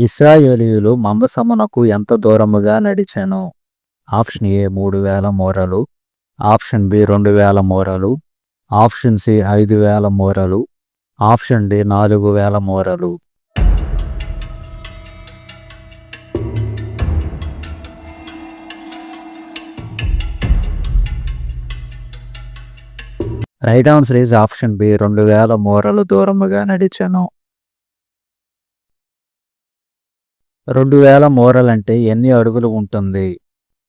ఇశ్రాయేలీయులు మందసమునకు ఎంత దూరముగా నడిచెను? ఆప్షన్ ఏ 3000 మూరలు, ఆప్షన్ బి 2000 మూరలు, ఆప్షన్ సి 5000 మూరలు, ఆప్షన్ డి 4000 మూరలు. Right answer is option B 2000 మూరలు దూరముగా నడిచెను. 2000 మూరలంటే ఎన్ని అడుగులు ఉంటుంది?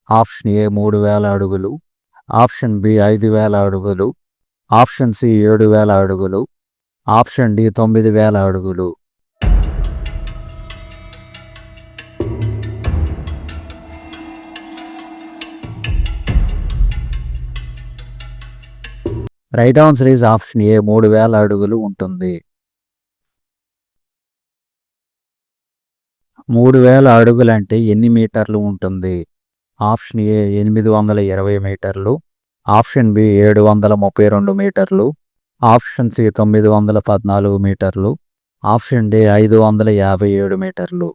ఆప్షన్ ఏ 3000 అడుగులు, ఆప్షన్ బి 5000 అడుగులు, ఆప్షన్ సి 7000 అడుగులు, ఆప్షన్ డి 9000 అడుగులు. రైట్ ఆన్సర్ ఈజ్ ఆప్షన్ ఏ 3000 అడుగులు ఉంటుంది. 3000 అడుగులంటే ఎన్ని మీటర్లు ఉంటుంది? ఆప్షన్ ఏ 820 మీటర్లు, ఆప్షన్ బి 732 మీటర్లు, ఆప్షన్ సి 914 మీటర్లు, ఆప్షన్ డి 557 మీటర్లు.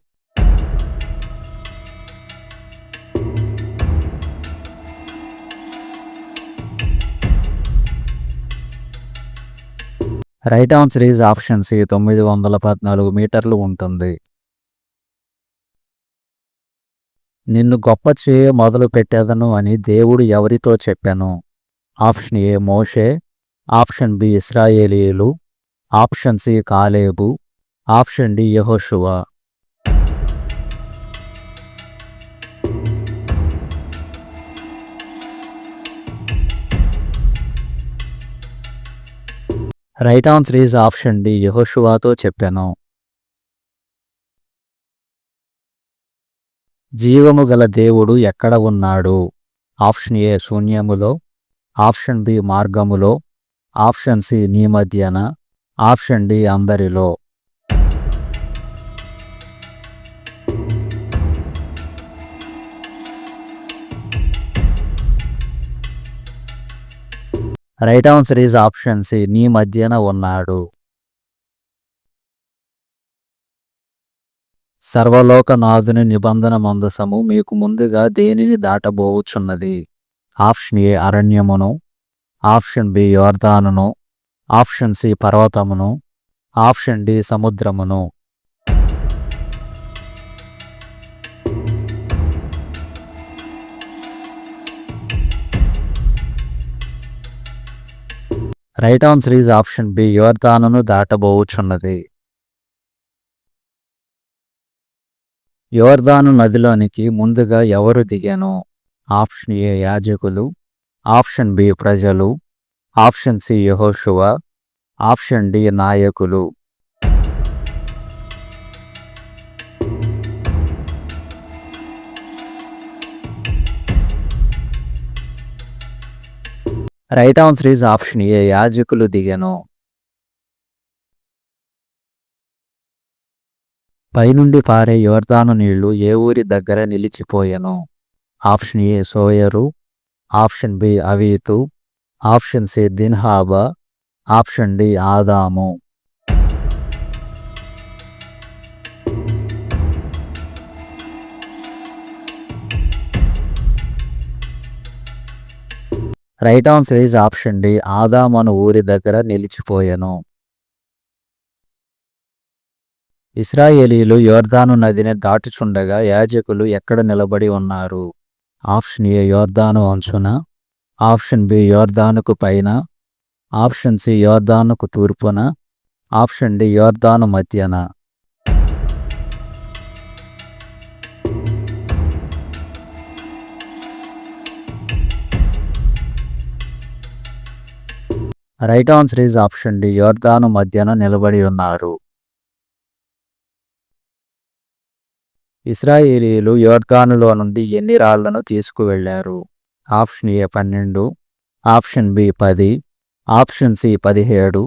Right answer is option C 914 మీటర్లు ఉంటుంది. నిన్ను గొప్ప చేయ మొదలు పెట్టేదను అని దేవుడు ఎవరితో చెప్పాను? ఆప్షన్ ఏ మోషే, ఆప్షన్ బి ఇశ్రాయేలీయులు, ఆప్షన్ సి కాలేబు, ఆప్షన్ డి యెహోషువ. Right answer is option D యెహోషువతో చెప్పాను. జీవము గల దేవుడు ఎక్కడ ఉన్నాడు? ఆప్షన్ ఏ శూన్యములో, ఆప్షన్ బి మార్గములో, ఆప్షన్ సి నీ మధ్యన, ఆప్షన్ డి అందరిలో. Right answer is option C నీ మధ్యన ఉన్నాడు. సర్వలోకనాథుని నిబంధన మందసము మీకు ముందుగా దేనిని దాటబోవుచున్నది? ఆప్షన్ ఏ అరణ్యమును, ఆప్షన్ బి యోర్దానును, ఆప్షన్ సి పర్వతమును, ఆప్షన్ డి సముద్రమును. Right answer is option B యోర్దానును దాటబోవుచున్నది. యోర్దాను నదిలోనికి ముందుగా ఎవరు దిగాను? ఆప్షన్ ఏ యాజకులు, ఆప్షన్ బి ప్రజలు, ఆప్షన్ సి యెహోషువ, ఆప్షన్ డి నాయకులు. Right answer is option A యాజకులు దిగాను. పైనుండి పారే యోర్దాను నీళ్లు ఏ ఊరి దగ్గర నిలిచిపోయెను? ఆప్షన్ ఏ సోయరు, ఆప్షన్ బి అవీతు, ఆప్షన్ సి దిన్హాబా, ఆప్షన్ డి ఆదాము. Right answer is option D ఆదాము అను ఊరి దగ్గర నిలిచిపోయెను. ఇశ్రాయేలీయులు యోర్దాను నదిని దాటుచుండగా యాజకులు ఎక్కడ నిలబడి ఉన్నారు? ఆప్షన్ ఏ యోర్దాను అంచున, ఆప్షన్ బి యోర్దానుకు పైన, ఆప్షన్ సి యోర్దానుకు తూర్పున, ఆప్షన్ డి యోర్దాను మధ్యన. Right answer is option D యోర్దాను మధ్యన నిలబడి ఉన్నారు. ఇశ్రాయేలీయులు యోర్దానులో నుండి ఎన్ని రాళ్లను తీసుకువెళ్లారు? Option A 12, option B 10, option C 17,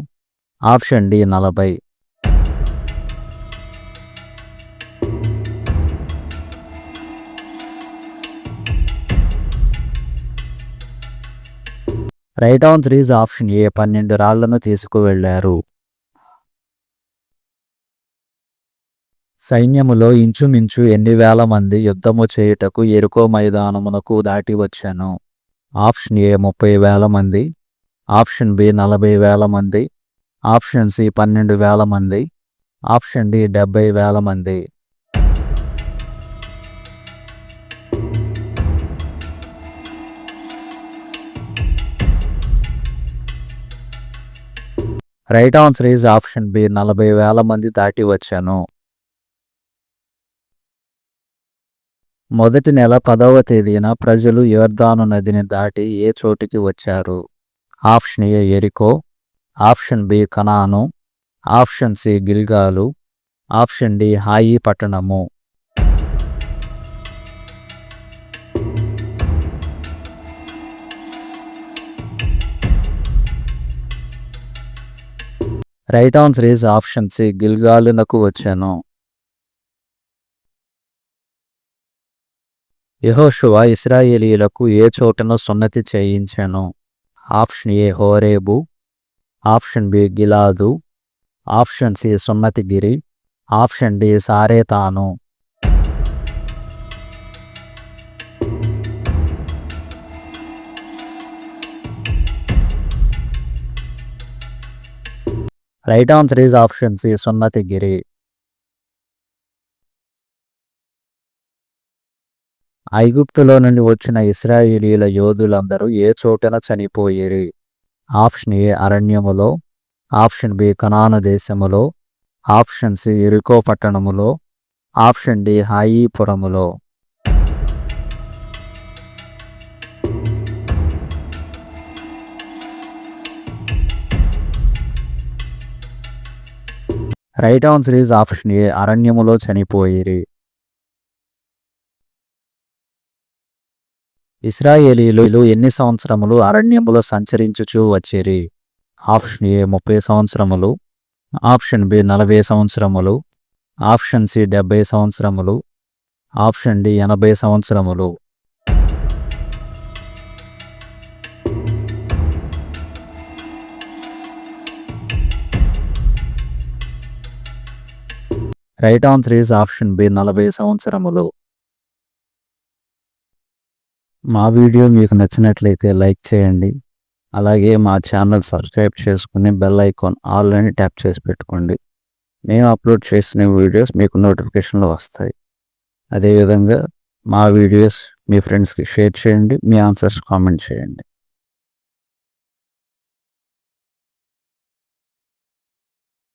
option D 40. Right answer is option A 12 రాళ్లను తీసుకువెళ్లారు. సైన్యములో ఇంచుమించు ఎన్ని వేల మంది యుద్ధము చేయుటకు యెరికో మైదానమునకు దాటి వచ్చెను? ఆప్షన్ ఏ 30,000 మంది, ఆప్షన్ బి 40,000 మంది, ఆప్షన్ సి 12,000 మంది, ఆప్షన్ డి 70,000 మంది. Right answer is option B 40,000 మంది దాటి వచ్చాను. మొదటి నెల 10వ తేదీన ప్రజలు యొర్దాను నదిని దాటి ఏ చోటికి వచ్చారు? ఆప్షన్ ఏ యెరికో, ఆప్షన్ బి కనాను, ఆప్షన్ సి గిల్గాలు, ఆప్షన్ డి హాయి పట్టణము. Right answer is option C గిల్గాలునకు వచ్చాను. యెహోషువ ఇశ్రాయేలీయులకు ఏ చోటను సున్నతి చేయించెను? ఆప్షన్ ఏ హోరేబు, ఆప్షన్ బి గిలాదు, ఆప్షన్ సి సున్నతిగిరి, ఆప్షన్ డి సారేతాను. Right answer is option C సున్నతిగిరి. ఐగుప్తులో నుండి వచ్చిన ఇశ్రాయేలీయుల యోధులందరూ ఏ చోటన చనిపోయిరి? ఆప్షన్ ఏ అరణ్యములో, ఆప్షన్ బి కనాను దేశములో, ఆప్షన్ సి యెరికో పట్టణములో, ఆప్షన్ డి హాయిపురములో. Right answer is option A అరణ్యములో చనిపోయిరి. ఇశ్రాయేలీయులు ఎన్ని సంవత్సరములు అరణ్యములో సంచరించుచూ వచ్చిరి? ఆప్షన్ ఏ 30 సంవత్సరములు, ఆప్షన్ బి 40 సంవత్సరములు, ఆప్షన్ సి 70 సంవత్సరములు, ఆప్షన్ డి 80 సంవత్సరములు. Right answer is option B 40 సంవత్సరములు. మా వీడియో మీకు నచ్చినట్లయితే లైక్ చేయండి. అలాగే మా ఛానల్ సబ్స్క్రైబ్ చేసుకుని బెల్ ఐకాన్ ఆల్ అని ట్యాప్ చేసి పెట్టుకోండి. మేము అప్లోడ్ చేసిన వీడియోస్ మీకు నోటిఫికేషన్లో వస్తాయి. అదేవిధంగా మా వీడియోస్ మీ ఫ్రెండ్స్కి షేర్ చేయండి. మీ ఆన్సర్స్ కామెంట్ చేయండి.